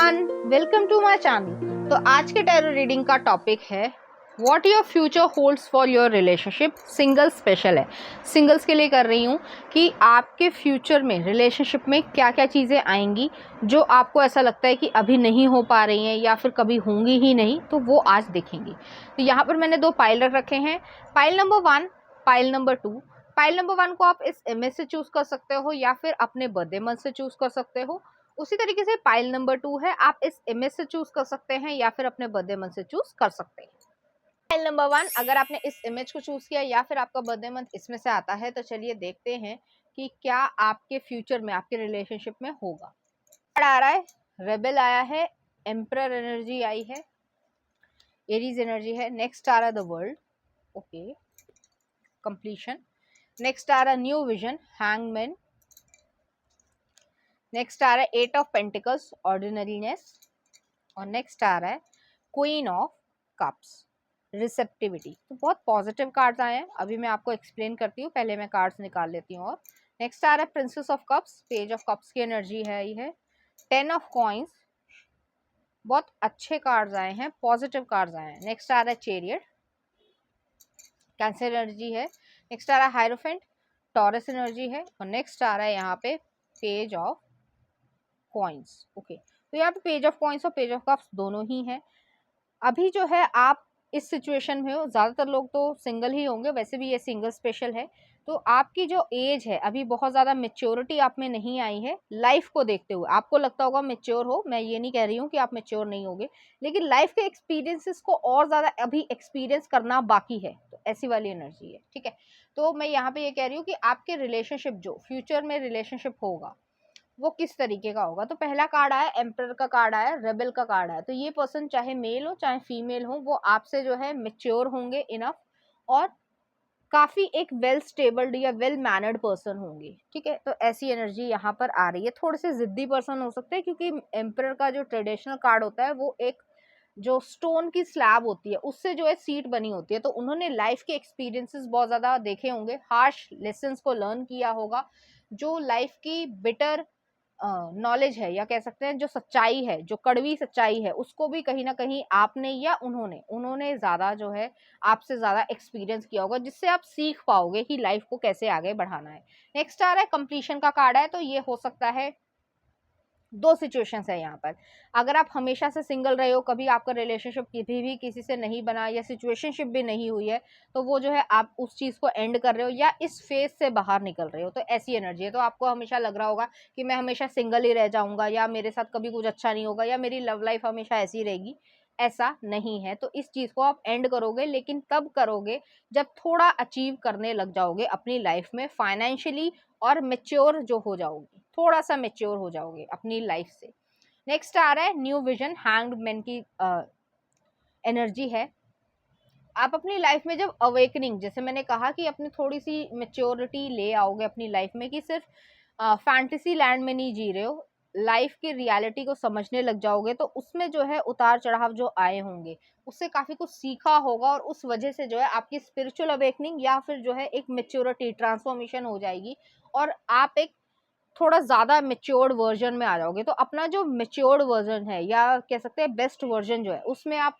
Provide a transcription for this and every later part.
Everyone, welcome to my channel. तो आज के टैरो रीडिंग का टॉपिक है what your future holds for your relationship. Single special है, सिंगल्स के लिए कर रही हूँ कि आपके फ्यूचर में रिलेशनशिप में क्या क्या चीज़ें आएंगी जो आपको ऐसा लगता है कि अभी नहीं हो पा रही हैं या फिर कभी होंगी ही नहीं, तो वो आज देखेंगी। तो यहाँ पर मैंने दो पाइल रख रखे हैं, pile number 1, pile number 2। Pile number 1 को आप इस इमेज से चूज कर सकते हो या फिर अपने बर्थडे मंथ से चूज कर सकते हो। उसी तरीके से पाइल नंबर 2 है, आप इस इमेज से चूज कर सकते हैं या फिर अपने बर्थडे मंथ से चूज कर सकते हैं। पाइल नंबर 1, अगर आपने इस इमेज को चूज किया या फिर आपका बर्थडे मंथ इसमें से आता है, तो चलिए देखते हैं कि क्या आपके फ्यूचर में आपके रिलेशनशिप में होगा। कार्ड आ रहा है, रेबेल आया है, एम्परर एनर्जी आई है, एरीज एनर्जी है, नेक्स्ट आ रहा है the world, okay, completion. Next आ रहा है न्यू विजन, हैंगमैन। नेक्स्ट आ रहा है 8 ऑफ पेंटिकल्स, ऑर्डिनरीनेस। और नेक्स्ट आ रहा है क्वीन ऑफ कप्स, रिसेप्टिविटी। तो बहुत पॉजिटिव कार्ड्स आए हैं, अभी मैं आपको एक्सप्लेन करती हूँ, पहले मैं कार्ड्स निकाल लेती हूँ। और नेक्स्ट आ रहा है princess of cups, page of cups की एनर्जी है ये। 10 ऑफ कॉइंस, बहुत अच्छे कार्ड्स आए हैं, पॉजिटिव कार्ड्स आए हैं। नेक्स्ट आ रहा है चेरियट, कैंसर एनर्जी है। नेक्स्ट आ रहा है हायरोफेंट, टॉरस एनर्जी है। और नेक्स्ट आ रहा है यहाँ पे पेज ऑफ कॉइंस, ओके। तो यहाँ पे पेज ऑफ कॉइंस और पेज ऑफ कप्स दोनों ही हैं। अभी जो है आप इस सिचुएशन में हो, ज़्यादातर लोग तो सिंगल ही होंगे, वैसे भी ये सिंगल स्पेशल है। तो आपकी जो एज है अभी बहुत ज़्यादा मेच्योरिटी आप में नहीं आई है। लाइफ को देखते हुए आपको लगता होगा मेच्योर हो, मैं ये नहीं कह रही हूँ कि आप मेच्योर नहीं होगे, लेकिन लाइफ के एक्सपीरियंसेस को और ज़्यादा अभी एक्सपीरियंस करना बाकी है। तो ऐसी वाली एनर्जी है, ठीक है। तो मैं यहाँ पे ये कह रही हूँ कि आपके रिलेशनशिप, जो फ्यूचर में रिलेशनशिप होगा वो किस तरीके का होगा। तो पहला कार्ड आया, एम्परर का कार्ड आया, रेबेल का कार्ड आया। तो ये पर्सन चाहे मेल हो चाहे फीमेल हो, वो आपसे जो है मेच्योर होंगे इनफ, और काफी एक वेल स्टेबल्ड या वेल मैनर्ड पर्सन होंगे, ठीक है। तो ऐसी एनर्जी यहाँ पर आ रही है। थोड़े से जिद्दी पर्सन हो सकते हैं, क्योंकि एम्परर का जो ट्रेडिशनल कार्ड होता है वो एक जो स्टोन की स्लैब होती है उससे जो है सीट बनी होती है। तो उन्होंने लाइफ के एक्सपीरियंसेस बहुत ज्यादा देखे होंगे, हार्श लेसन्स को लर्न किया होगा। जो लाइफ की बिटर नॉलेज है, या कह सकते हैं जो सच्चाई है, जो कड़वी सच्चाई है, उसको भी कहीं ना कहीं आपने या उन्होंने उन्होंने ज्यादा जो है आपसे ज्यादा एक्सपीरियंस किया होगा, जिससे आप सीख पाओगे कि लाइफ को कैसे आगे बढ़ाना है। नेक्स्ट आ रहा है कंप्लीशन का कार्ड है। तो ये हो सकता है दो सिचुएशंस है यहाँ पर। अगर आप हमेशा से सिंगल रहे हो, कभी आपका रिलेशनशिप कभी भी किसी से नहीं बना या सिचुएशनशिप भी नहीं हुई है, तो वो जो है आप उस चीज़ को एंड कर रहे हो या इस फेज से बाहर निकल रहे हो। तो ऐसी एनर्जी है। तो आपको हमेशा लग रहा होगा कि मैं हमेशा सिंगल ही रह जाऊंगा, या मेरे साथ कभी कुछ अच्छा नहीं होगा, या मेरी लव लाइफ हमेशा ऐसी रहेगी। ऐसा नहीं है। तो इस चीज़ को आप एंड करोगे, लेकिन तब करोगे जब थोड़ा अचीव करने लग जाओगे अपनी लाइफ में फाइनेंशियली, और मेच्योर जो हो जाओगे, थोड़ा सा मेच्योर हो जाओगे अपनी लाइफ से। नेक्स्ट आ रहा है न्यू विजन, हैंग्ड मैन की एनर्जी है। आप अपनी लाइफ में जब अवेकनिंग, जैसे मैंने कहा कि अपनी थोड़ी सी मेच्योरिटी ले आओगे अपनी लाइफ में, कि सिर्फ फैंटेसी लैंड में नहीं जी रहे हो, लाइफ की रियलिटी को समझने लग जाओगे, तो उसमें जो है उतार चढ़ाव जो आए होंगे उससे काफी कुछ सीखा होगा, और उस वजह से जो है आपकी स्पिरिचुअल अवेकनिंग या फिर जो है एक मेच्योरिटी ट्रांसफॉर्मेशन हो जाएगी, और आप एक थोड़ा ज़्यादा मेच्योर्ड वर्जन में आ जाओगे। तो अपना जो मेच्योर्ड वर्जन है, या कह सकते हैं बेस्ट वर्जन जो है, उसमें आप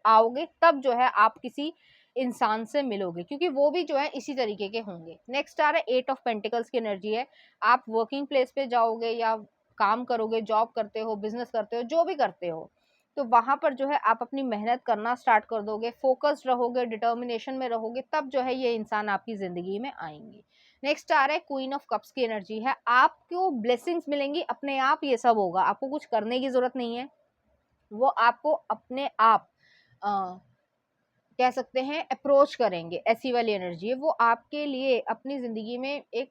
आओगे, तब जो है आप किसी इंसान से मिलोगे, क्योंकि वो भी जो है इसी तरीके के होंगे। नेक्स्ट आ रहा है 8 ऑफ पेंटिकल्स की एनर्जी है। आप वर्किंग प्लेस पे जाओगे या काम करोगे, जॉब करते हो, बिजनेस करते हो, जो भी करते हो, तो वहां पर जो है आप अपनी मेहनत करना स्टार्ट कर दोगे, फोकस्ड रहोगे, डिटर्मिनेशन में रहोगे, तब जो है ये इंसान आपकी जिंदगी में आएंगे। नेक्स्ट आ रहा है क्वीन ऑफ कप्स की एनर्जी है। आपको ब्लेसिंग्स मिलेंगी अपने आप, ये सब होगा, आपको कुछ करने की जरूरत नहीं है, वो आपको अपने आप कह सकते हैं अप्रोच करेंगे। ऐसी वाली एनर्जी है। वो आपके लिए अपनी जिंदगी में एक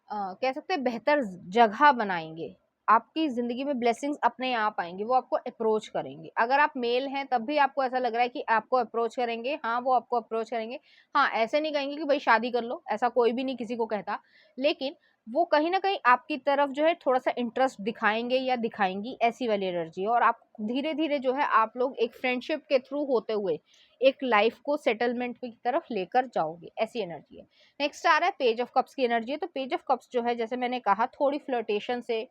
कह सकते हैं बेहतर जगह बनाएंगे। आपकी जिंदगी में ब्लेसिंग्स अपने आप आएंगे, वो आपको अप्रोच करेंगे। अगर आप मेल हैं तब भी आपको ऐसा लग रहा है कि आपको अप्रोच करेंगे, हाँ वो आपको अप्रोच करेंगे। हाँ, ऐसे नहीं कहेंगे कि भाई शादी कर लो, ऐसा कोई भी नहीं किसी को कहता, लेकिन वो कहीं ना कहीं आपकी तरफ जो है थोड़ा सा इंटरेस्ट दिखाएंगे या दिखाएंगी। ऐसी वाली एनर्जी है। और आप धीरे धीरे जो है आप लोग एक फ्रेंडशिप के थ्रू होते हुए एक लाइफ को सेटलमेंट की तरफ लेकर जाओगे। ऐसी एनर्जी है। नेक्स्ट आ रहा है पेज ऑफ कप्स की एनर्जी है। तो पेज ऑफ कप्स जो है, जैसे मैंने कहा, थोड़ी फ्लर्टेशन से,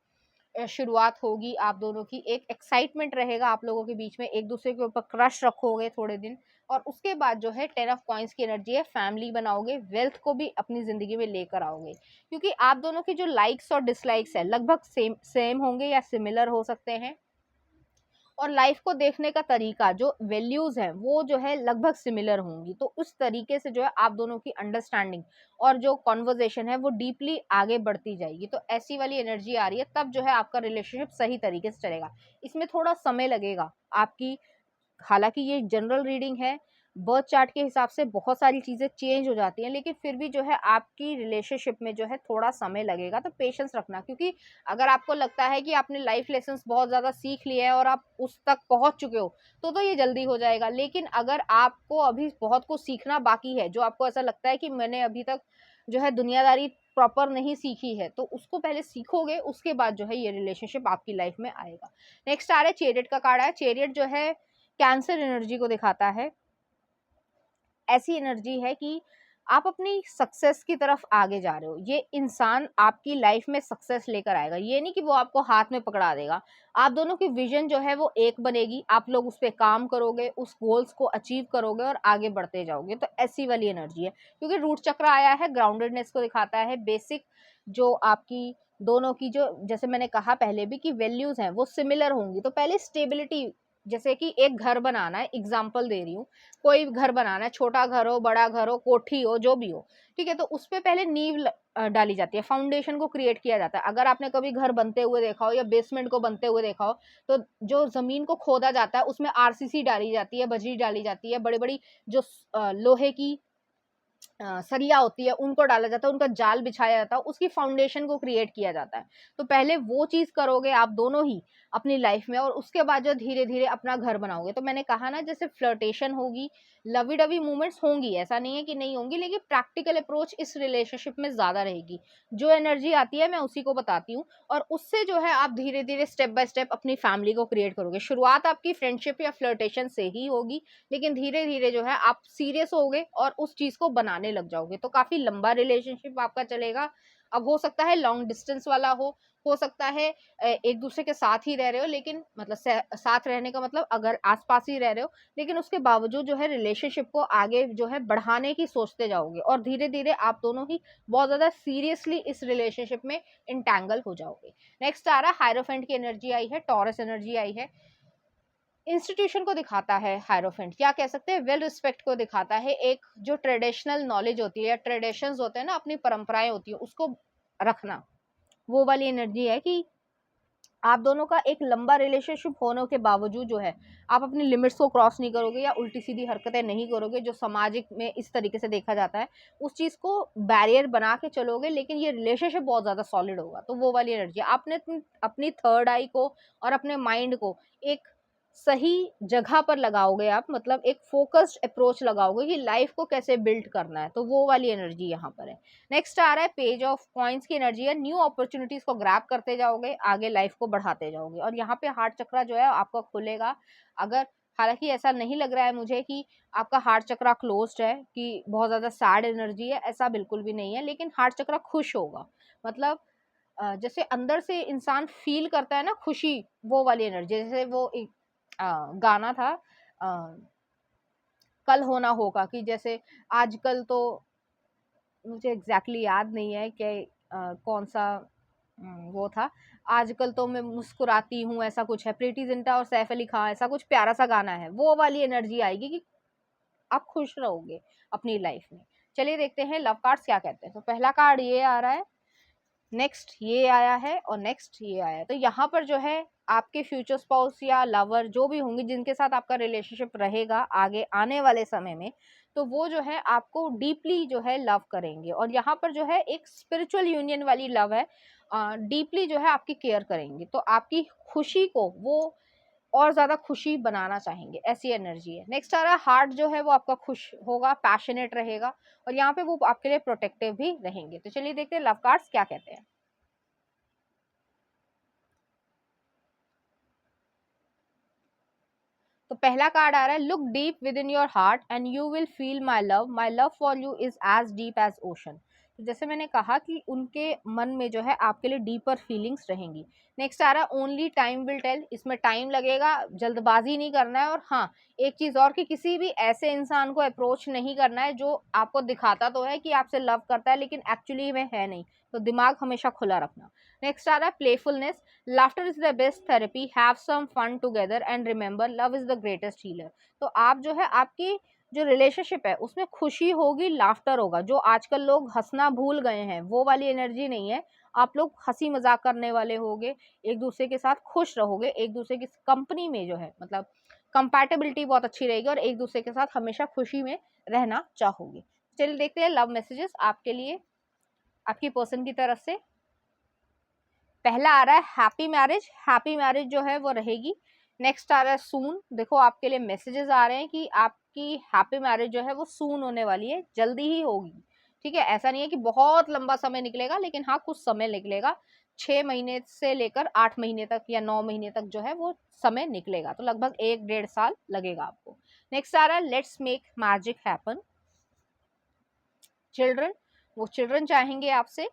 शुरुआत होगी आप दोनों की, एक एक्साइटमेंट रहेगा आप लोगों के बीच में, एक दूसरे के ऊपर क्रश रखोगे थोड़े दिन, और उसके बाद जो है 10 ऑफ कॉइंस की एनर्जी है, फैमिली बनाओगे, वेल्थ को भी अपनी जिंदगी में लेकर आओगे, क्योंकि आप दोनों के जो लाइक्स और डिसलाइक्स है लगभग सेम सेम होंगे या सिमिलर हो सकते हैं, और लाइफ को देखने का तरीका, जो वैल्यूज है वो जो है लगभग सिमिलर होंगी, तो उस तरीके से जो है आप दोनों की अंडरस्टैंडिंग और जो कॉन्वर्जेशन है वो डीपली आगे बढ़ती जाएगी। तो ऐसी वाली एनर्जी आ रही है, तब जो है आपका रिलेशनशिप सही तरीके से चलेगा। इसमें थोड़ा समय लगेगा आपकी, हालांकि ये जनरल रीडिंग है, बर्थ चार्ट के हिसाब से बहुत सारी चीज़ें चेंज हो जाती हैं, लेकिन फिर भी जो है आपकी रिलेशनशिप में जो है थोड़ा समय लगेगा, तो पेशेंस रखना, क्योंकि अगर आपको लगता है कि आपने लाइफ लेसन्स बहुत ज़्यादा सीख लिए हैं और आप उस तक पहुंच चुके हो, तो ये जल्दी हो जाएगा। लेकिन अगर आपको अभी बहुत कुछ सीखना बाकी है, जो आपको ऐसा लगता है कि मैंने अभी तक जो है दुनियादारी प्रॉपर नहीं सीखी है, तो उसको पहले सीखोगे, उसके बाद जो है ये रिलेशनशिप आपकी लाइफ में आएगा। नेक्स्ट आ रहा है चैरियट का कार्ड है। चैरियट जो है कैंसर एनर्जी को दिखाता है। ऐसी एनर्जी है कि आप अपनी सक्सेस की तरफ आगे जा रहे हो, ये इंसान आपकी लाइफ में सक्सेस लेकर आएगा, ये नहीं कि वो आपको हाथ में पकड़ा देगा। आप दोनों की विजन जो है वो एक बनेगी, आप लोग उस पर काम करोगे, उस गोल्स को अचीव करोगे और आगे बढ़ते जाओगे, तो ऐसी वाली एनर्जी है। क्योंकि रूट चक्र आया है, ग्राउंडेडनेस को दिखाता है, बेसिक जो आपकी दोनों की, जो जैसे मैंने कहा पहले भी कि वैल्यूज हैं वो सिमिलर होंगी, तो पहले स्टेबिलिटी, जैसे कि एक घर बनाना है, एग्जाम्पल दे रही हूँ, कोई घर बनाना है, छोटा घर हो, बड़ा घर हो, कोठी हो, जो भी हो, ठीक है, तो उस पे पहले नींव डाली जाती है, फाउंडेशन को क्रिएट किया जाता है। अगर आपने कभी घर बनते हुए देखा हो या बेसमेंट को बनते हुए देखा हो, तो जो जमीन को खोदा जाता है उसमें आरसीसी डाली जाती है, बजरी डाली जाती है, बड़ी बड़ी जो लोहे की सरिया होती है उनको डाला जाता है, उनका जाल बिछाया जाता है, उसकी फाउंडेशन को क्रिएट किया जाता है। तो पहले वो चीज करोगे आप दोनों ही अपनी लाइफ में, और उसके बाद जो धीरे धीरे अपना घर बनाओगे। तो मैंने कहा ना, जैसे फ्लर्टेशन होगी, लवी डवी मूवमेंट्स होंगी, ऐसा नहीं है कि नहीं होंगी, लेकिन प्रैक्टिकल अप्रोच इस रिलेशनशिप में ज्यादा रहेगी। जो एनर्जी आती है मैं उसी को बताती हूँ, और उससे जो है आप धीरे धीरे स्टेप बाय स्टेप अपनी फैमिली को क्रिएट करोगे। शुरुआत आपकी फ्रेंडशिप या फ्लर्टेशन से ही होगी, लेकिन धीरे धीरे जो है आप सीरियस होगे और उस चीज को बनाने लग जाओगे, तो काफी लंबा रिलेशनशिप आपका चलेगा। अब हो सकता है लॉन्ग डिस्टेंस वाला हो सकता है एक दूसरे के साथ ही रह रहे हो, लेकिन मतलब साथ रहने का मतलब अगर आसपास ही रह रहे हो, लेकिन उसके बावजूद जो है रिलेशनशिप को आगे जो है बढ़ाने की सोचते जाओगे, और धीरे धीरे आप दोनों ही बहुत ज्यादा सीरियसली इस रिलेशनशिप में इंटैंगल हो जाओगे। नेक्स्ट आ रहा है हायरोफेंट की एनर्जी आई है, टॉरस एनर्जी आई है। इंस्टीट्यूशन को दिखाता है हायरोफेंट, क्या कह सकते हैं, वेल रिस्पेक्ट को दिखाता है। एक जो ट्रेडिशनल नॉलेज होती है या ट्रेडिशंस होते हैं ना, अपनी परंपराएं होती है, उसको रखना, वो वाली एनर्जी है कि आप दोनों का एक लंबा रिलेशनशिप होने के बावजूद जो है आप अपनी लिमिट्स को क्रॉस नहीं करोगे या उल्टी सीधी हरकतें नहीं करोगे, जो सामाजिक में इस तरीके से देखा जाता है, उस चीज को बैरियर बना के चलोगे, लेकिन ये रिलेशनशिप बहुत ज्यादा सॉलिड होगा। तो वो वाली एनर्जी, आपने अपनी थर्ड आई को और अपने माइंड को एक सही जगह पर लगाओगे आप, मतलब एक फोकस्ड अप्रोच लगाओगे कि लाइफ को कैसे बिल्ड करना है, तो वो वाली एनर्जी यहाँ पर है। नेक्स्ट आ रहा है पेज ऑफ कॉइंस की एनर्जी है, न्यू अपॉर्चुनिटीज को ग्रैब करते जाओगे, आगे लाइफ को बढ़ाते जाओगे, और यहाँ पे हार्ट चक्रा जो है आपका खुलेगा। अगर, हालांकि ऐसा नहीं लग रहा है मुझे कि आपका हार्ट चक्रा क्लोज्ड है, कि बहुत ज्यादा सैड एनर्जी है, ऐसा बिल्कुल भी नहीं है, लेकिन हार्ट चक्रा खुश होगा, मतलब जैसे अंदर से इंसान फील करता है ना खुशी, वो वाली एनर्जी। जैसे वो एक गाना था, अ, कल होना होगा, कि जैसे आजकल तो मुझे एग्जैक्टली याद नहीं है कि कौन सा वो था, आजकल तो मैं मुस्कुराती हूँ, ऐसा कुछ है, प्रीति जिंटा और सैफ अली खान, ऐसा कुछ प्यारा सा गाना है, वो वाली एनर्जी आएगी कि आप खुश रहोगे अपनी लाइफ में। चलिए देखते हैं लव कार्ड्स क्या कहते हैं। तो पहला कार्ड ये आ रहा है, नेक्स्ट ये आया है, और नेक्स्ट ये आया है। तो यहाँ पर जो है आपके फ्यूचर स्पाउस या लवर जो भी होंगे, जिनके साथ आपका रिलेशनशिप रहेगा आगे आने वाले समय में, तो वो जो है आपको डीपली जो है लव करेंगे, और यहाँ पर जो है एक स्पिरिचुअल यूनियन वाली लव है, डीपली जो है आपकी केयर करेंगे, तो आपकी खुशी को वो और ज्यादा खुशी बनाना चाहेंगे, ऐसी एनर्जी है। नेक्स्ट आ रहा है हार्ट जो है वो आपका खुश होगा, पैशनेट रहेगा, और यहाँ पे वो आपके लिए प्रोटेक्टिव भी रहेंगे। तो चलिए देखते हैं लव कार्ड्स क्या कहते हैं। तो पहला कार्ड आ रहा है, look deep within your heart and you will feel my love for you is as deep as ocean. तो जैसे मैंने कहा कि उनके मन में जो है आपके लिए डीपर फीलिंग्स रहेंगी। नेक्स्ट आ रहा है ओनली टाइम विल टेल, इसमें टाइम लगेगा, जल्दबाजी नहीं करना है। और हाँ, एक चीज़ और कि किसी भी ऐसे इंसान को अप्रोच नहीं करना है जो आपको दिखाता तो है कि आपसे लव करता है लेकिन एक्चुअली में है नहीं, तो दिमाग हमेशा खुला रखना। नेक्स्ट आ रहा है playfulness, laughter is the best therapy, have some fun together and remember love is the greatest healer. तो आप जो है आपकी जो रिलेशनशिप है उसमें खुशी होगी, लाफ्टर होगा। जो आजकल लोग हंसना भूल गए हैं वो वाली एनर्जी नहीं है। आप लोग हंसी मजाक करने वाले होगे, एक दूसरे के साथ खुश रहोगे, एक दूसरे की कंपनी में जो है मतलब कंपैटिबिलिटी बहुत अच्छी रहेगी और एक दूसरे के साथ हमेशा खुशी में रहना चाहोगे। चलिए देखते हैं लव मैसेजेस आपके लिए आपकी पर्सन की तरफ से। पहला आ रहा है हैप्पी मैरिज, हैप्पी मैरिज जो है वो रहेगी। नेक्स्ट आ रहा है सून, देखो आपके लिए मैसेजेस आ रहे हैं कि आपकी हैप्पी मैरिज जो है वो सून होने वाली है, जल्दी ही होगी। ठीक है, ऐसा नहीं है कि बहुत लंबा समय निकलेगा, लेकिन हाँ कुछ समय निकलेगा, 6 महीने से लेकर 8 महीने तक या 9 महीने तक जो है वो समय निकलेगा, तो लगभग 1-1.5 साल लगेगा आपको। नेक्स्ट आ रहा है let's make magic happen, children, वो चिल्ड्रन चाहेंगे आपसे।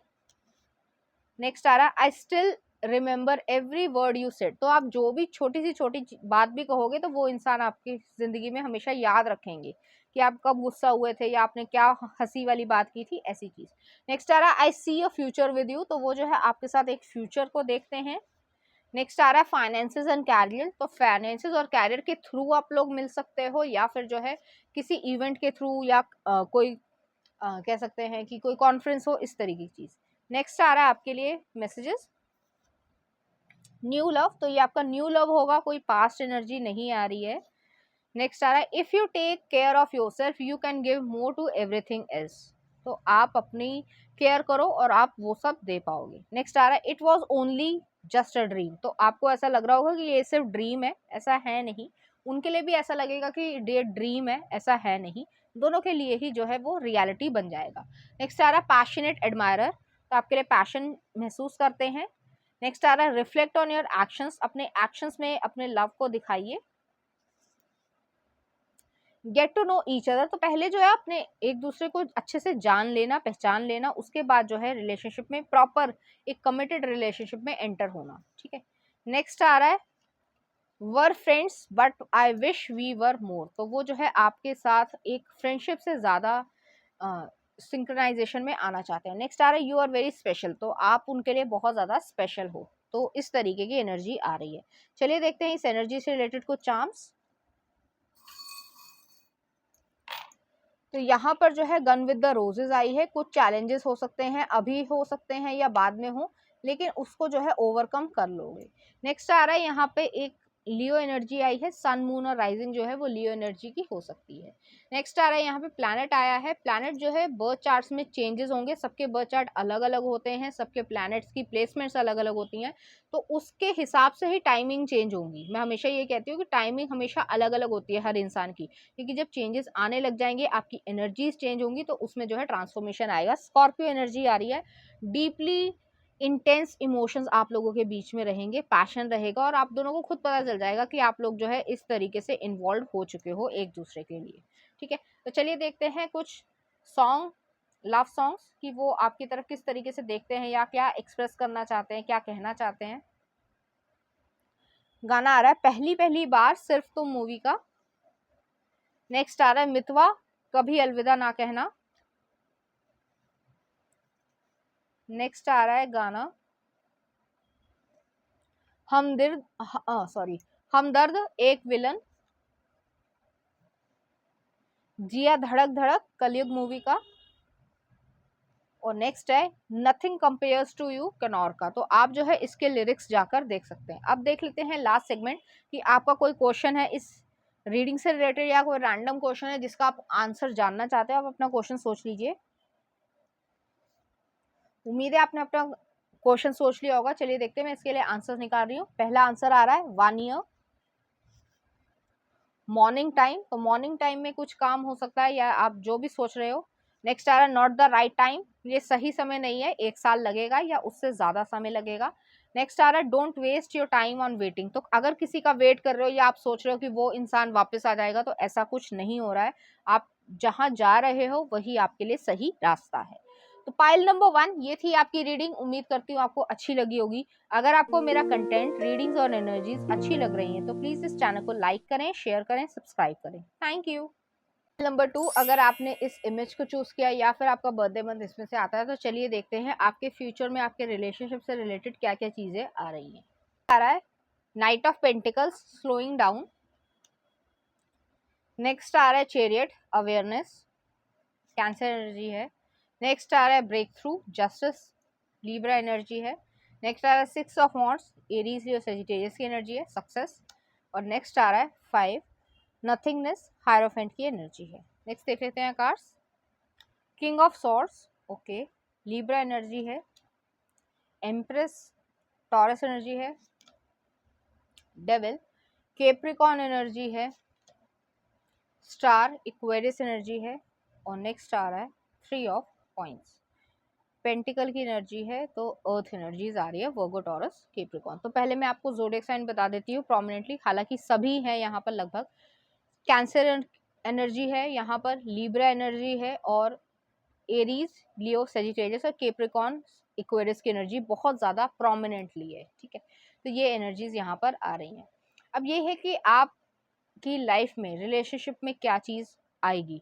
नेक्स्ट आ रहा है I still remember every word you said, तो आप जो भी छोटी सी छोटी बात भी कहोगे तो वो इंसान आपकी जिंदगी में हमेशा याद रखेंगे कि आप कब गुस्सा हुए थे या आपने क्या हंसी वाली बात की थी, ऐसी चीज। नेक्स्ट आ रहा है आई सी अ फ्यूचर विद यू, तो वो जो है आपके साथ एक फ्यूचर को देखते हैं। नेक्स्ट आ रहा है फाइनेंसेस एंड कैरियर, तो फाइनेंसेस और कैरियर के थ्रू आप लोग मिल सकते हो या फिर जो है किसी इवेंट के थ्रू या कोई कह सकते हैं कि कोई कॉन्फ्रेंस हो, इस तरीके की चीज। नेक्स्ट आ रहा है आपके लिए मैसेजेस न्यू लव, तो ये आपका न्यू लव होगा, कोई पास्ट एनर्जी नहीं आ रही है। नेक्स्ट आ रहा है if you take care of yourself you can give more to everything else, तो आप अपनी केयर करो और आप वो सब दे पाओगे। नेक्स्ट आ रहा है it was only just a dream, तो आपको ऐसा लग रहा होगा कि ये सिर्फ ड्रीम है, ऐसा है नहीं। उनके लिए भी ऐसा लगेगा कि ये ड्रीम है, ऐसा है नहीं। दोनों के लिए ही जो है वो रियलिटी बन जाएगा। नेक्स्ट आ रहा है पैशनेट एडमायरर, तो आपके लिए पैशन महसूस करते हैं। नेक्स्ट आ रहा है रिफ्लेक्ट ऑन योर एक्शंस, अपने एक्शंस में अपने लव को दिखाइए। Get to know each other, तो पहले जो है अपने एक दूसरे को अच्छे से जान लेना, पहचान लेना, उसके बाद जो है रिलेशनशिप में प्रॉपर एक कमिटेड रिलेशनशिप में एंटर होना। ठीक है, नेक्स्ट आ रहा है were friends but I wish we were more, तो वो जो है आपके साथ एक फ्रेंडशिप से ज्यादा सिंक्रोनाइजेशन में आना चाहते हैं। नेक्स्ट आ रहा है यू आर वेरी स्पेशल, तो आप उनके लिए बहुत ज्यादा स्पेशल हो, तो इस तरीके की एनर्जी आ रही है। चलिए देखते हैं इस एनर्जी से रिलेटेड कुछ चार्म्स। तो यहाँ पर जो है गन विद द रोजेज आई है, कुछ चैलेंजेस हो सकते हैं, अभी हो सकते हैं या बाद में हो, लेकिन उसको जो है ओवरकम कर लोगे। नेक्स्ट आ रहा है यहाँ पे एक लियो एनर्जी आई है, सन मून और राइजिंग जो है वो लियो एनर्जी की हो सकती है। नेक्स्ट आ रहा है यहाँ पे प्लैनेट आया है, प्लैनेट जो है बर्थ चार्ट्स में चेंजेस होंगे, सबके बर्थ चार्ट अलग अलग होते हैं, सबके प्लैनेट्स की प्लेसमेंट्स अलग अलग होती हैं, तो उसके हिसाब से ही टाइमिंग चेंज होंगी। मैं हमेशा ये कहती हूँ कि टाइमिंग हमेशा अलग अलग होती है हर इंसान की, क्योंकि जब चेंजेस आने लग जाएंगे आपकी एनर्जीज चेंज होंगी तो उसमें जो है ट्रांसफॉर्मेशन आएगा। स्कॉर्पियो एनर्जी आ रही है, डीपली इंटेंस इमोशंस आप लोगों के बीच में रहेंगे, पैशन रहेगा और आप दोनों को खुद पता चल जाएगा कि आप लोग जो है इस तरीके से इन्वॉल्व हो चुके हो एक दूसरे के लिए। ठीक है, तो चलिए देखते हैं कुछ सॉन्ग, लव सॉन्ग्स, कि वो आपकी तरफ किस तरीके से देखते हैं या क्या एक्सप्रेस करना चाहते हैं, क्या कहना चाहते हैं। गाना आ रहा है पहली पहली बार सिर्फ तुम मूवी का। नेक्स्ट आ रहा है मितवा, कभी अलविदा ना कहना। नेक्स्ट आ रहा है गाना हमदर्द एक विलन, जिया धड़क धड़क कलयुग मूवी का। और नेक्स्ट है nothing compares to you Connor का, तो आप जो है इसके लिरिक्स जाकर देख सकते हैं। अब देख लेते हैं लास्ट सेगमेंट कि आपका कोई क्वेश्चन है इस रीडिंग से रिलेटेड या कोई रैंडम क्वेश्चन है जिसका आप आंसर जानना चाहते हैं, आप अपना क्वेश्चन सोच लीजिए। उम्मीद है आपने अपना क्वेश्चन सोच लिया होगा। चलिए देखते हैं, मैं इसके लिए आंसर निकाल रही हूँ। पहला आंसर आ रहा है 1 ईयर। मॉर्निंग टाइम, तो मॉर्निंग टाइम में कुछ काम हो सकता है या आप जो भी सोच रहे हो। नेक्स्ट आ रहा है नॉट द राइट टाइम, ये सही समय नहीं है, 1 साल लगेगा या उससे ज्यादा समय लगेगा। नेक्स्ट आ रहा है don't waste your time on waiting, तो अगर किसी का वेट कर रहे हो या आप सोच रहे हो कि वो इंसान वापस आ जाएगा, तो ऐसा कुछ नहीं हो रहा है। आप जहां जा रहे हो वही आपके लिए सही रास्ता है। तो पाइल नंबर 1 ये थी आपकी रीडिंग। उम्मीद करती हूँ आपको अच्छी लगी होगी। अगर आपको मेरा कंटेंट, रीडिंग्स और एनर्जीज अच्छी लग रही हैं तो प्लीज इस चैनल को लाइक करें, शेयर करें, सब्सक्राइब करें। Thank you. नंबर 2, अगर आपने इस इमेज को चूज किया या फिर आपका बर्थडे मंथ इसमें से आता है तो चलिए देखते हैं आपके फ्यूचर में आपके रिलेशनशिप से रिलेटेड क्या क्या चीजें आ रही हैं। आ रहा है knight of pentacles, slowing down. Next आ रहा है चैरियट, अवेयरनेस, कैंसर एनर्जी है। नेक्स्ट आ रहा है breakthrough, justice, Libra energy है। नेक्स्ट आ रहा है 6 of wands, Aries Leo Sagittarius की एनर्जी है, सक्सेस। और नेक्स्ट आ रहा है 5, नथिंगनेस, हायरोफेंट की एनर्जी है। नेक्स्ट देख लेते हैं cards. King of swords, okay, Libra energy है। एम्प्रेस, टॉरस एनर्जी है। डेविल, कैप्रिकॉर्न एनर्जी है। स्टार, इक्वेरियस एनर्जी है। और नेक्स्ट आ रहा है 3 ऑफ कॉइंस, पेंटिकल की एनर्जी है। तो अर्थ एनर्जीज आ रही है, वर्गो, टॉरस, कैप्रिकॉर्न। तो पहले मैं आपको ज़ोडिएक साइन बता देती हूँ प्रोमिनेंटली, हालांकि सभी हैं यहाँ पर लगभग। कैंसर एनर्जी है यहाँ पर, लिब्रा एनर्जी है, और एरीज, लियो, सेजिटेरियस और कैप्रिकॉर्न, इक्वेरियस की एनर्जी बहुत ज़्यादा प्रोमिनेंटली है। ठीक है, तो ये एनर्जीज यहाँ पर आ रही हैं। अब ये है कि आपकी लाइफ में रिलेशनशिप में क्या चीज़ आएगी।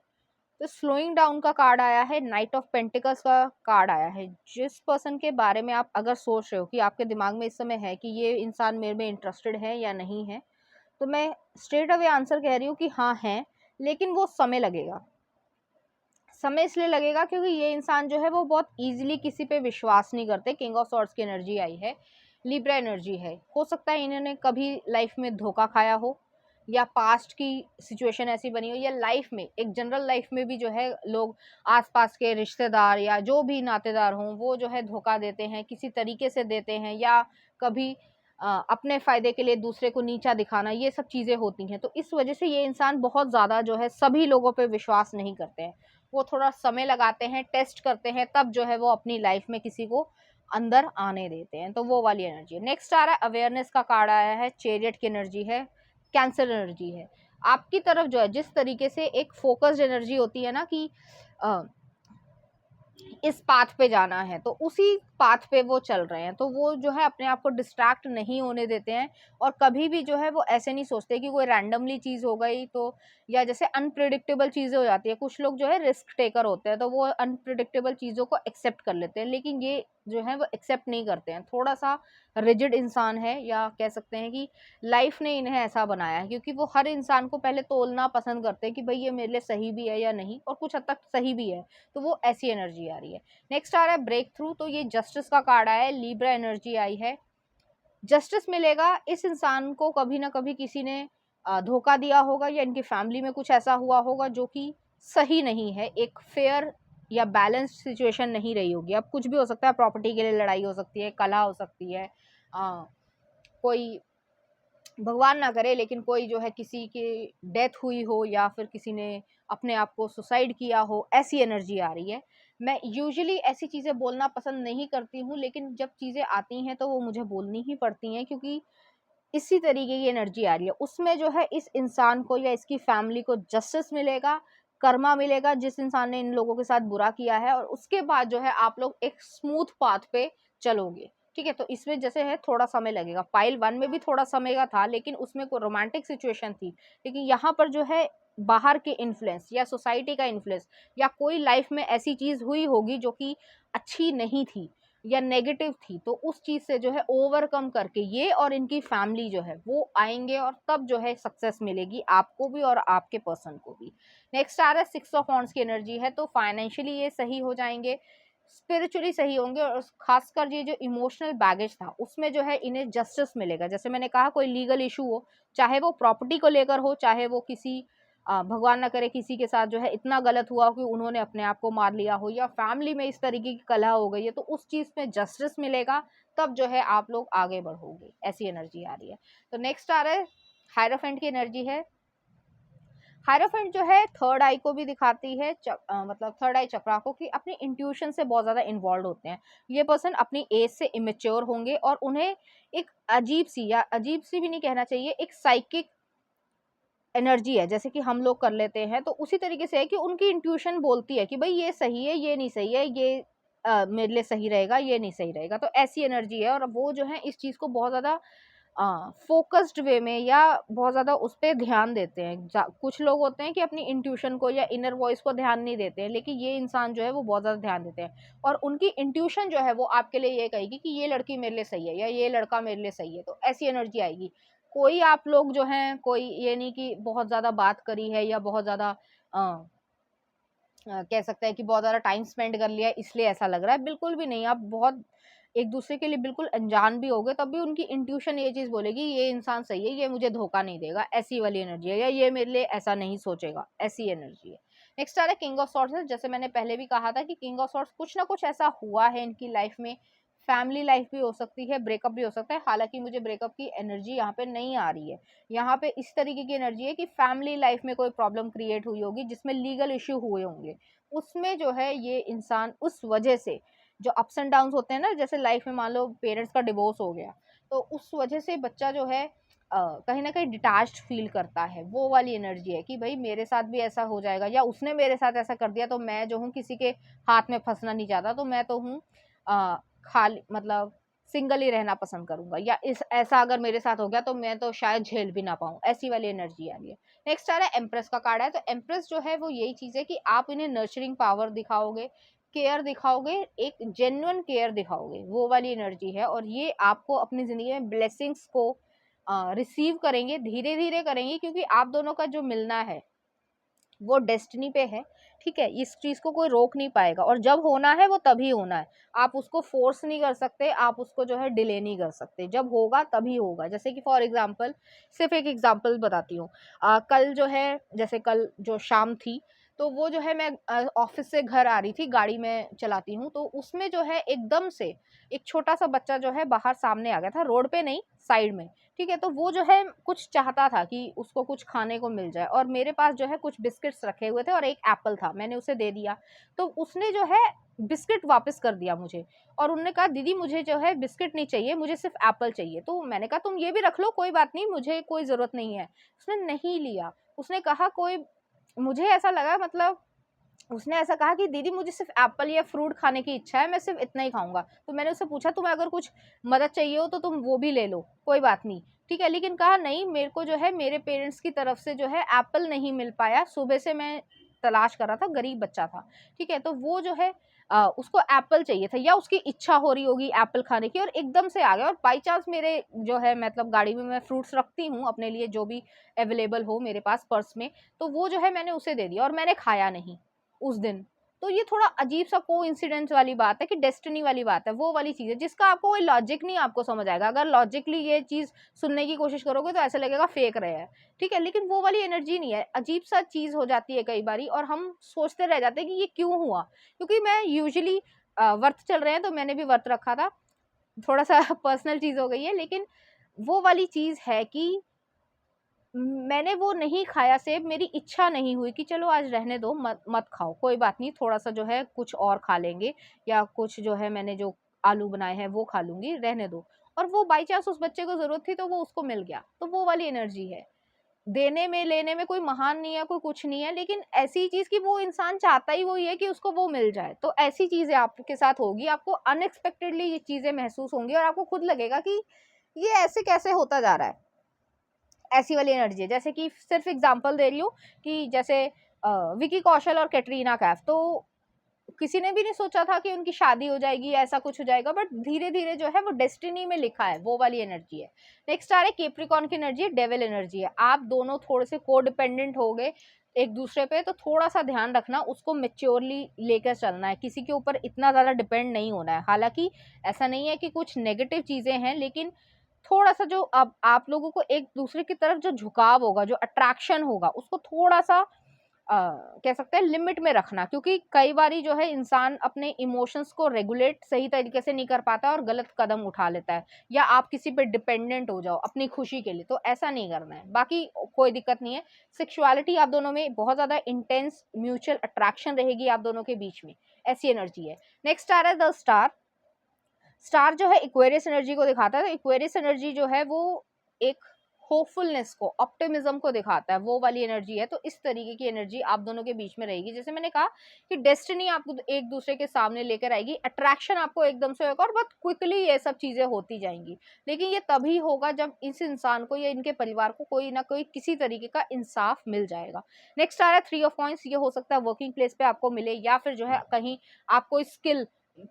तो स्लोइंग डाउन का कार्ड आया है, नाइट ऑफ पेंटिकल्स का कार्ड आया है। जिस पर्सन के बारे में आप अगर सोच रहे हो कि आपके दिमाग में इस समय है कि ये इंसान मेरे में इंटरेस्टेड है या नहीं है, तो मैं स्ट्रेट अवे आंसर कह रही हूँ कि हाँ है, लेकिन वो समय लगेगा। समय इसलिए लगेगा क्योंकि ये इंसान जो है वो बहुत इजीली किसी पे विश्वास नहीं करते। किंग ऑफ सॉर्ड्स की एनर्जी आई है, लिब्रा एनर्जी है। हो सकता है इन्होंने कभी लाइफ में धोखा खाया हो, या पास्ट की सिचुएशन ऐसी बनी हो, या लाइफ में एक जनरल लाइफ में भी जो है लोग आसपास के रिश्तेदार या जो भी नातेदार हों वो जो है धोखा देते हैं, किसी तरीके से देते हैं, या कभी अपने फ़ायदे के लिए दूसरे को नीचा दिखाना, ये सब चीज़ें होती हैं। तो इस वजह से ये इंसान बहुत ज़्यादा जो है सभी लोगों पे विश्वास नहीं करते हैं। वो थोड़ा समय लगाते हैं, टेस्ट करते हैं, तब जो है वो अपनी लाइफ में किसी को अंदर आने देते हैं। तो वो वाली एनर्जी है। नेक्स्ट आ रहा है अवेयरनेस का कार्ड आया है, चैरियट की एनर्जी है, कैंसर एनर्जी है। आपकी तरफ जो है जिस तरीके से एक फोकस्ड एनर्जी होती है ना कि इस पाथ पे जाना है, तो उसी पाथ पे वो चल रहे हैं। तो वो जो है अपने आप को डिस्ट्रैक्ट नहीं होने देते हैं, और कभी भी जो है वो ऐसे नहीं सोचते कि कोई रैंडमली चीज़ हो गई तो, या जैसे अनप्रिडिक्टेबल चीज़ें हो जाती है। कुछ लोग जो है रिस्क टेकर होते हैं तो वो अनप्रिडिक्टेबल चीज़ों को एक्सेप्ट कर लेते हैं, लेकिन ये जो है वो एक्सेप्ट नहीं करते हैं। थोड़ा सा रिजिड इंसान है, या कह सकते हैं कि लाइफ ने इन्हें ऐसा बनाया है, क्योंकि वो हर इंसान को पहले तोलना पसंद करते हैं कि भाई ये मेरे लिए सही भी है या नहीं, और कुछ हद तक सही भी है। तो वो ऐसी एनर्जी आ रही है। नेक्स्ट आ रहा है ब्रेक थ्रू, तो ये जस्टिस का कार्ड आया है, लिब्रा एनर्जी आई है। जस्टिस मिलेगा। इस इंसान को कभी ना कभी किसी ने धोखा दिया होगा, या इनकी फैमिली में कुछ ऐसा हुआ होगा जो कि सही नहीं है, एक फेयर या बैलेंस्ड सिचुएशन नहीं रही होगी। अब कुछ भी हो सकता है, प्रॉपर्टी के लिए लड़ाई हो सकती है, कलह हो सकती है, कोई भगवान ना करे लेकिन कोई जो है किसी की डेथ हुई हो, या फिर किसी ने अपने आप को सुसाइड किया हो, ऐसी एनर्जी आ रही है। मैं यूजुअली ऐसी चीज़ें बोलना पसंद नहीं करती हूँ, लेकिन जब चीज़ें आती हैं तो वो मुझे बोलनी ही पड़ती हैं, क्योंकि इसी तरीके की एनर्जी आ रही है। उसमें जो है इस इंसान को या इसकी फैमिली को जस्टिस मिलेगा, कर्मा मिलेगा, जिस इंसान ने इन लोगों के साथ बुरा किया है, और उसके बाद जो है आप लोग एक स्मूथ पाथ पे चलोगे। ठीक है, तो इसमें जैसे है थोड़ा समय लगेगा। पाइल 1 में भी थोड़ा समय का था, लेकिन उसमें कोई रोमांटिक सिचुएशन थी, लेकिन यहाँ पर जो है बाहर के इन्फ्लुएंस या सोसाइटी का इन्फ्लुएंस, या कोई लाइफ में ऐसी चीज़ हुई होगी जो कि अच्छी नहीं थी या नेगेटिव थी, तो उस चीज़ से जो है ओवरकम करके ये और इनकी फैमिली जो है वो आएंगे, और तब जो है सक्सेस मिलेगी आपको भी और आपके पर्सन को भी। नेक्स्ट आ रहा है 6 ऑफ वॉन्ड्स की एनर्जी है, तो फाइनेंशियली ये सही हो जाएंगे, स्पिरिचुअली सही होंगे, और खासकर ये जो इमोशनल बैगेज था उसमें जो है इन्हें जस्टिस मिलेगा। जैसे मैंने कहा, कोई लीगल इशू हो, चाहे वो प्रॉपर्टी को लेकर हो, चाहे वो किसी भगवान ना करे किसी के साथ जो है इतना गलत हुआ हो कि उन्होंने अपने आप को मार लिया हो, या फैमिली में इस तरीके की कलह हो गई है, तो उस चीज़ में जस्टिस मिलेगा, तब जो है आप लोग आगे बढ़ोगे। ऐसी एनर्जी आ रही है। तो नेक्स्ट आ रहा है हायरोफेंट की एनर्जी है। हायरोफेंट जो है थर्ड आई को भी दिखाती है, मतलब थर्ड आई चक्रा को, कि अपनी इंट्यूशन से बहुत ज़्यादा इन्वॉल्व होते हैं। ये पर्सन अपनी एज से इमेच्योर होंगे, और उन्हें एक अजीब सी, या अजीब सी भी नहीं कहना चाहिए, एक साइकिक एनर्जी है, जैसे कि हम लोग कर लेते हैं, तो उसी तरीके से है कि उनकी इंट्यूशन बोलती है कि भाई ये सही है, ये नहीं सही है, ये मेरे लिए सही रहेगा, ये नहीं सही रहेगा। तो ऐसी एनर्जी है, और वो जो है इस चीज़ को बहुत ज़्यादा फोकस्ड वे में या बहुत ज़्यादा उस पे ध्यान देते हैं। कुछ लोग होते हैं कि अपनी इंट्यूशन को या इनर वॉइस को ध्यान नहीं देते हैं, लेकिन ये इंसान जो है वो बहुत ज़्यादा ध्यान देते हैं, और उनकी इंट्यूशन जो है वो आपके लिए ये कहेगी कि ये लड़की मेरे लिए सही है या ये लड़का मेरे लिए सही है। तो ऐसी एनर्जी आएगी। कोई आप लोग जो हैं, कोई ये नहीं कि बहुत ज़्यादा बात करी है या बहुत ज़्यादा कह सकते हैं कि बहुत ज़्यादा टाइम स्पेंड कर लिया इसलिए ऐसा लग रहा है, बिल्कुल भी नहीं। आप बहुत एक दूसरे के लिए बिल्कुल अनजान भी होगे, तब भी उनकी इंट्यूशन ये चीज़ बोलेगी ये इंसान सही है, ये मुझे धोखा नहीं देगा, ऐसी वाली एनर्जी है, या ये मेरे लिए ऐसा नहीं सोचेगा, ऐसी एनर्जी है। नेक्स्ट आ रहा है किंग ऑफ सॉर्ड्स। जैसे मैंने पहले भी कहा था कि किंग ऑफ सॉर्ड्स कुछ ना कुछ ऐसा हुआ है इनकी लाइफ में, फैमिली लाइफ भी हो सकती है, ब्रेकअप भी हो सकता है। हालांकि मुझे ब्रेकअप की एनर्जी यहाँ पे नहीं आ रही है, यहाँ पे इस तरीके की एनर्जी है कि फैमिली लाइफ में कोई प्रॉब्लम क्रिएट हुई होगी जिसमें लीगल इश्यू हुए होंगे, उसमें जो है ये इंसान उस वजह से जो अप्स एंड डाउन्स होते हैं ना, जैसे लाइफ में मान लो पेरेंट्स का डिवोर्स हो गया, तो उस वजह से बच्चा जो है कहीं ना कहीं डिटैच्ड फील करता है। वो वाली एनर्जी है कि भाई मेरे साथ भी ऐसा हो जाएगा, या उसने मेरे साथ ऐसा कर दिया तो मैं जो हूँ किसी के हाथ में फंसना नहीं चाहता, तो मैं तो हूँ खाली मतलब सिंगल ही रहना पसंद करूंगा, या इस ऐसा अगर मेरे साथ हो गया तो मैं तो शायद झेल भी ना पाऊँ, ऐसी वाली एनर्जी आ रही है। नेक्स्ट आ रहा है एम्प्रेस का कार्ड है। तो एम्प्रेस जो है वो यही चीज़ है कि आप इन्हें नर्चरिंग पावर दिखाओगे, केयर दिखाओगे, एक जेन्युइन केयर दिखाओगे, वो वाली एनर्जी है। और ये आपको अपनी ज़िंदगी में ब्लेसिंग्स को रिसीव करेंगे, धीरे धीरे करेंगे, क्योंकि आप दोनों का जो मिलना है वो डेस्टिनी पे है, ठीक है। इस चीज़ को कोई रोक नहीं पाएगा, और जब होना है वो तभी होना है। आप उसको फोर्स नहीं कर सकते, आप उसको जो है डिले नहीं कर सकते, जब होगा तभी होगा। जैसे कि फॉर एग्जांपल, सिर्फ एक एग्जांपल बताती हूँ। कल जो है, जैसे कल जो शाम थी, तो वो जो है मैं ऑफिस से घर आ रही थी, गाड़ी में चलाती हूँ, तो उसमें जो है एकदम से एक छोटा सा बच्चा जो है बाहर सामने आ गया था, रोड पे नहीं, साइड में, ठीक है। तो वो जो है कुछ चाहता था कि उसको कुछ खाने को मिल जाए, और मेरे पास जो है कुछ बिस्किट्स रखे हुए थे और एक एप्पल था, मैंने उसे दे दिया। तो उसने जो है बिस्किट वापस कर दिया मुझे, और उन्होंने कहा दीदी मुझे जो है बिस्किट नहीं चाहिए, मुझे सिर्फ एप्पल चाहिए। तो मैंने कहा तुम ये भी रख लो, कोई बात नहीं, मुझे कोई ज़रूरत नहीं है। उसने नहीं लिया, उसने कहा कोई, मुझे ऐसा लगा मतलब उसने ऐसा कहा कि दीदी मुझे सिर्फ एप्पल या फ्रूट खाने की इच्छा है, मैं सिर्फ इतना ही खाऊंगा। तो मैंने उससे पूछा तुम्हें अगर कुछ मदद चाहिए हो तो तुम वो भी ले लो, कोई बात नहीं, ठीक है। लेकिन कहा नहीं, मेरे को जो है मेरे पेरेंट्स की तरफ से जो है एप्पल नहीं मिल पाया, सुबह से मैं तलाश कर रहा था, गरीब बच्चा था, ठीक है। तो वो जो है उसको एप्पल चाहिए था, या उसकी इच्छा हो रही होगी एप्पल खाने की, और एकदम से आ गया। और बाई चांस मेरे जो है मतलब गाड़ी में मैं फ्रूट्स रखती हूँ अपने लिए, जो भी अवेलेबल हो मेरे पास पर्स में, तो वो जो है मैंने उसे दे दिया, और मैंने खाया नहीं उस दिन। तो ये थोड़ा अजीब सा कोइंसिडेंस वाली बात है कि डेस्टिनी वाली बात है, वो वाली चीज़ है जिसका आपको कोई लॉजिक नहीं आपको समझ आएगा। अगर लॉजिकली ये चीज़ सुनने की कोशिश करोगे तो ऐसा लगेगा फेक रहे हैं, ठीक है। लेकिन वो वाली एनर्जी नहीं है, अजीब सा चीज़ हो जाती है कई बारी, और हम सोचते रह जाते हैं कि ये क्यों हुआ। क्योंकि मैं यूजुअली व्रत चल रहे हैं तो मैंने भी व्रत रखा था, थोड़ा सा पर्सनल चीज़ हो गई है, लेकिन वो वाली चीज़ है कि मैंने वो नहीं खाया सेब, मेरी इच्छा नहीं हुई कि चलो आज रहने दो, मत मत खाओ, कोई बात नहीं, थोड़ा-सा जो है कुछ और खा लेंगे, या कुछ जो है मैंने जो आलू बनाए हैं वो खा लूँगी, रहने दो। और वो बाई चांस उस बच्चे को ज़रूरत थी तो वो उसको मिल गया, तो वो वाली एनर्जी है। देने में, लेने में कोई महान नहीं है, कोई कुछ नहीं है, लेकिन ऐसी चीज़ कि वो इंसान चाहता ही वही है कि उसको वो मिल जाए। तो ऐसी चीज़ें आपके साथ होगी, आपको अनएक्सपेक्टेडली ये चीज़ें महसूस होंगी, और आपको खुद लगेगा कि ये ऐसे कैसे होता जा रहा है। ऐसी वाली एनर्जी है। जैसे कि सिर्फ एग्जांपल दे रही हूँ कि जैसे विकी कौशल और कैटरीना कैफ, तो किसी ने भी नहीं सोचा था कि उनकी शादी हो जाएगी, ऐसा कुछ हो जाएगा, बट धीरे धीरे जो है वो डेस्टिनी में लिखा है, वो वाली एनर्जी है। नेक्स्ट आ रहा है केप्रिकॉन की एनर्जी, डेविल एनर्जी है। आप दोनों थोड़े से को डिपेंडेंट हो गए एक दूसरे पे, तो थोड़ा सा ध्यान रखना, उसको मेच्योरली लेकर चलना है, किसी के ऊपर इतना ज़्यादा डिपेंड नहीं होना है। हालांकि ऐसा नहीं है कि कुछ नेगेटिव चीज़ें हैं, लेकिन थोड़ा-सा जो अब आप लोगों को एक दूसरे की तरफ जो झुकाव होगा, जो अट्रैक्शन होगा, उसको थोड़ा-सा कह सकते हैं लिमिट में रखना, क्योंकि कई बारी जो है इंसान अपने इमोशंस को रेगुलेट सही तरीके से नहीं कर पाता और गलत कदम उठा लेता है, या आप किसी पे डिपेंडेंट हो जाओ अपनी खुशी के लिए, तो ऐसा नहीं करना है। बाकी कोई दिक्कत नहीं है। सेक्सुअलिटी आप दोनों में बहुत ज़्यादा इंटेंस म्यूचुअल अट्रैक्शन रहेगी आप दोनों के बीच में, ऐसी एनर्जी है। नेक्स्ट आ रहा है द स्टार। स्टार जो है इक्वेरियस एनर्जी को दिखाता है। तो इक्वेरियस एनर्जी जो है वो एक होपफुलनेस को, ऑप्टिमिज्म को दिखाता है, वो वाली एनर्जी है। तो इस तरीके की एनर्जी आप दोनों के बीच में रहेगी। जैसे मैंने कहा कि डेस्टिनी आपको एक दूसरे के सामने लेकर आएगी, अट्रैक्शन आपको एकदम से होगा और बहुत क्विकली ये सब चीजें होती जाएंगी। लेकिन ये तभी होगा जब इस इंसान को या इनके परिवार को कोई ना कोई किसी तरीके का इंसाफ मिल जाएगा। नेक्स्ट आ रहा है 3 ऑफ कॉइंस। ये हो सकता है वर्किंग प्लेस पे आपको मिले, या फिर जो है कहीं आप कोई स्किल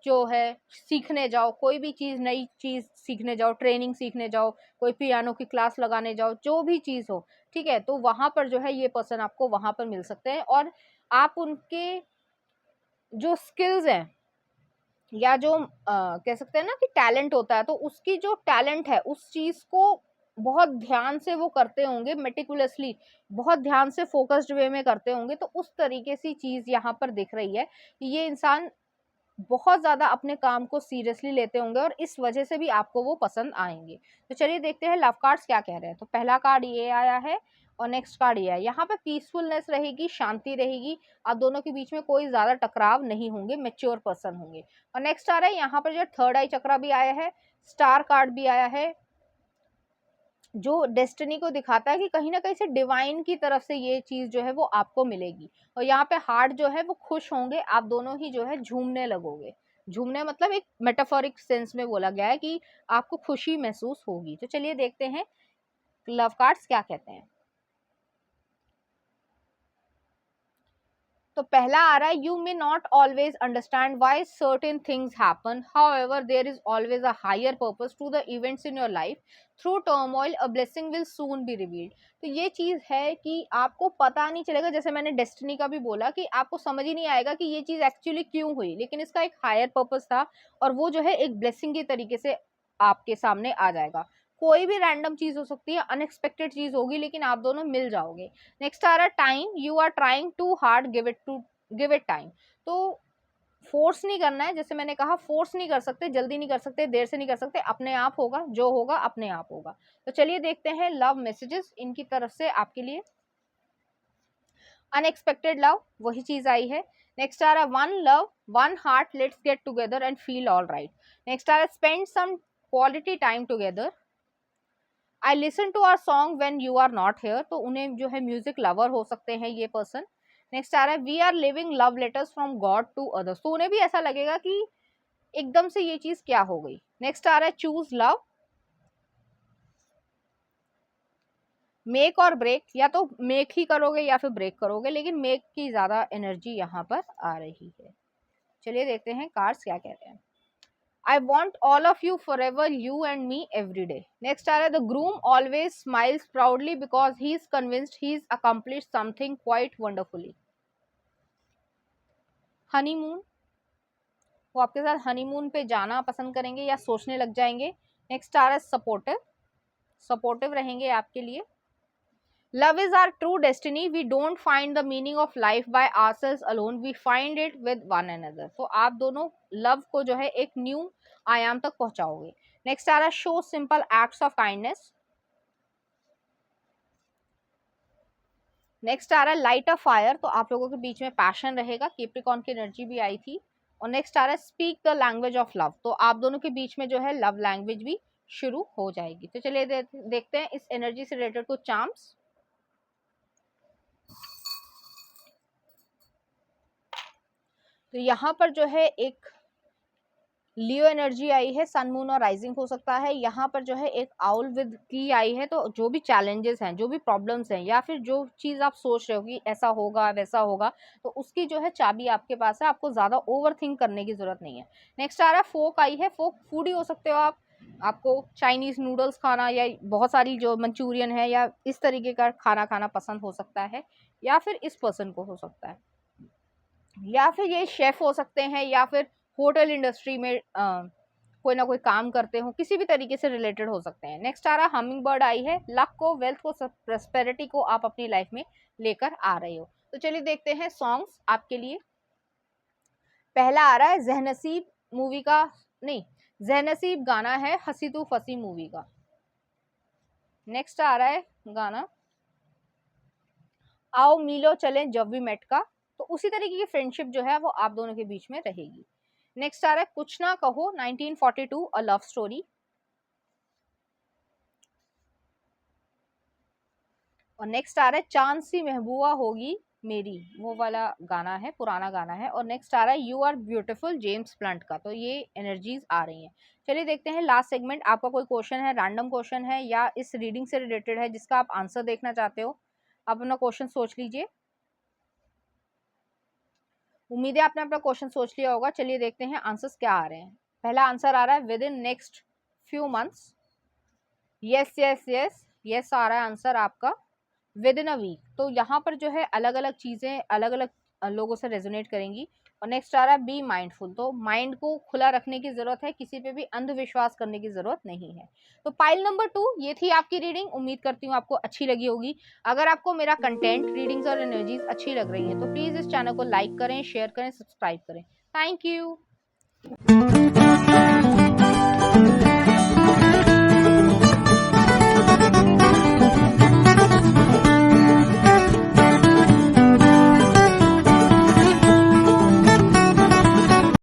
जो है सीखने जाओ, कोई भी चीज, नई चीज सीखने जाओ, ट्रेनिंग सीखने जाओ, कोई पियानो की क्लास लगाने जाओ, जो भी चीज हो, ठीक है, तो वहां पर जो है ये पर्सन आपको वहां पर मिल सकते हैं। और आप उनके जो स्किल्स हैं या जो कह सकते हैं ना कि टैलेंट होता है, तो उसकी जो टैलेंट है उस चीज को बहुत ध्यान से वो करते होंगे, मेटिकुलसली, बहुत ध्यान से फोकस्ड वे में करते होंगे। तो उस तरीके से चीज यहाँ पर दिख रही है कि ये इंसान बहुत ज्यादा अपने काम को सीरियसली लेते होंगे और इस वजह से भी आपको वो पसंद आएंगे। तो चलिए देखते हैं लव कार्ड्स क्या कह रहे हैं। तो पहला कार्ड ये आया है और नेक्स्ट कार्ड ये है। यहाँ पे पीसफुलनेस रहेगी, शांति रहेगी, आप दोनों के बीच में कोई ज्यादा टकराव नहीं होंगे, मेच्योर पर्सन होंगे। और नेक्स्ट आ रहा है यहाँ पर जो थर्ड आई चक्रा भी आया है, स्टार कार्ड भी आया है, जो डेस्टिनी को दिखाता है कि कहीं ना कहीं से डिवाइन की तरफ से ये चीज जो है वो आपको मिलेगी। और यहाँ पे हार्ट जो है वो खुश होंगे, आप दोनों ही जो है झूमने लगोगे। झूमने मतलब एक मेटाफोरिक सेंस में बोला गया है कि आपको खुशी महसूस होगी। तो चलिए देखते हैं लव कार्ड्स क्या कहते हैं। तो पहला आ रहा है, you may not always understand why certain things happen, however there is always a higher purpose to the events in your life, through turmoil a blessing will soon be revealed. तो ये चीज है कि आपको पता नहीं चलेगा, जैसे मैंने डेस्टिनी का भी बोला कि आपको समझ ही नहीं आएगा कि ये चीज एक्चुअली क्यों हुई, लेकिन इसका एक हायर पर्पस था और वो जो है एक ब्लेसिंग के तरीके से आपके सामने आ जाएगा। कोई भी रैंडम चीज हो सकती है, अनएक्सपेक्टेड चीज होगी, लेकिन आप दोनों मिल जाओगे। नेक्स्ट आ रहा है time, you are trying too hard, give it time. तो फोर्स नहीं करना है, जैसे मैंने कहा फोर्स नहीं कर सकते, जल्दी नहीं कर सकते, देर से नहीं कर सकते, अपने आप होगा, जो होगा अपने आप होगा। तो चलिए देखते हैं लव मैसेजेस इनकी तरफ से आपके लिए। अनएक्सपेक्टेड लव, वही चीज आई है। नेक्स्ट आ रहा है one love, one heart, let's get together and feel all right. Next आ रहा है spend some quality time together, I listen to our song when you are not here. तो उन्हें जो है म्यूजिक लवर हो सकते हैं ये पर्सन। नेक्स्ट आ रहा है we are living love letters from God to others. तो उन्हें भी ऐसा लगेगा कि एकदम से ये चीज क्या हो गई। नेक्स्ट आ रहा है चूज लव, मेक और ब्रेक, या तो मेक ही करोगे या फिर ब्रेक करोगे, लेकिन मेक की ज्यादा एनर्जी यहाँ पर आ रही है। चलिए देखते हैं कार्ड्स क्या कहते हैं। I want all of you forever, you and me every day. Next आ रहा है the groom always smiles proudly because he is convinced he's accomplished something quite wonderfully. Honeymoon, वो आपके साथ हनीमून पे जाना पसंद करेंगे या सोचने लग जाएंगे। नेक्स्ट आ रहा है सपोर्टिव, सपोर्टिव रहेंगे आपके लिए। Love is our true destiny, we don't find the meaning of life by ourselves alone, we find it with one another. तो आप दोनों लव को जो है एक न्यू आयाम तक पहुंचाओगे। नेक्स्ट आ रहा है show simple acts of kindness. Next आ रहा है लाइट अ फायर, तो आप लोगों के बीच में पैशन रहेगा, कैप्रिकॉर्न की एनर्जी भी आई थी। और नेक्स्ट आ रहा है speak the language of love, तो आप दोनों के बीच में जो है लव लैंग्वेज भी शुरू हो जाएगी। तो चलिए देखते हैं इस एनर्जी से रिलेटेड कुछ चार्म्स। तो यहाँ पर जो है एक लियो एनर्जी आई है, सन मून और राइजिंग हो सकता है। यहाँ पर जो है एक आउल विद की आई है, तो जो भी चैलेंजेस हैं, जो भी प्रॉब्लम्स हैं, या फिर जो चीज आप सोच रहे हो कि ऐसा होगा वैसा होगा, तो उसकी जो है चाबी आपके पास है, आपको ज्यादा ओवर थिंक करने की जरूरत नहीं है। नेक्स्ट आ रहा है फोक आई है, फोक फूडी हो सकते हो आप, आपको चाइनीज नूडल्स खाना या बहुत सारी जो मंचूरियन है या इस तरीके का खाना खाना पसंद हो सकता है, या फिर इस पर्सन को हो सकता है, या फिर ये शेफ हो सकते हैं, या फिर होटल इंडस्ट्री में कोई ना कोई काम करते हो, किसी भी तरीके से रिलेटेड हो सकते हैं। नेक्स्ट आ रहा हमिंग बर्ड आई है, लक को, वेल्थ को, प्रोस्पेरिटी को आप अपनी लाइफ में लेकर आ रहे हो। तो चलिए देखते हैं सॉन्ग्स आपके लिए। पहला आ रहा है जहनसीब मूवी का, नहीं, जहनसीब गाना है हंसी तू फसी मूवी का। नेक्स्ट आ रहा है गाना आओ मिलो चलें जब वी मेट का, तो उसी तरीके की फ्रेंडशिप जो है वो आप दोनों के बीच में रहेगी। नेक्स्ट आ रहा है कुछ ना कहो 1942 अ लव स्टोरी। और नेक्स्ट आ रहा है चांद सी महबूबा होगी मेरी, वो वाला गाना है, पुराना गाना है। और नेक्स्ट आ रहा है you are beautiful James Blunt का। तो ये एनर्जीज आ रही हैं। चलिए देखते हैं लास्ट सेगमेंट। आपका कोई क्वेश्चन है, रैंडम क्वेश्चन है या इस रीडिंग से रिलेटेड है जिसका आप आंसर देखना चाहते हो, आप अपना क्वेश्चन सोच लीजिए। उम्मीद है आपने अपना क्वेश्चन सोच लिया होगा। चलिए देखते हैं आंसर्स क्या आ रहे हैं। पहला आंसर आ रहा है within next few months. Yes yes yes yes आ रहा है आंसर आपका विद इन अ वीक। तो यहाँ पर जो है अलग अलग चीजें अलग अलग लोगों से रेजोनेट करेंगी। और नेक्स्ट आ रहा है बी माइंडफुल। तो माइंड को खुला रखने की जरूरत है, किसी पे भी अंधविश्वास करने की जरूरत नहीं है। तो पाइल नंबर 2 ये थी आपकी रीडिंग। उम्मीद करती हूँ आपको अच्छी लगी होगी। अगर आपको मेरा कंटेंट, रीडिंग्स और एनर्जीज अच्छी लग रही है तो प्लीज इस चैनल को लाइक करें, शेयर करें, सब्सक्राइब करें। Thank you.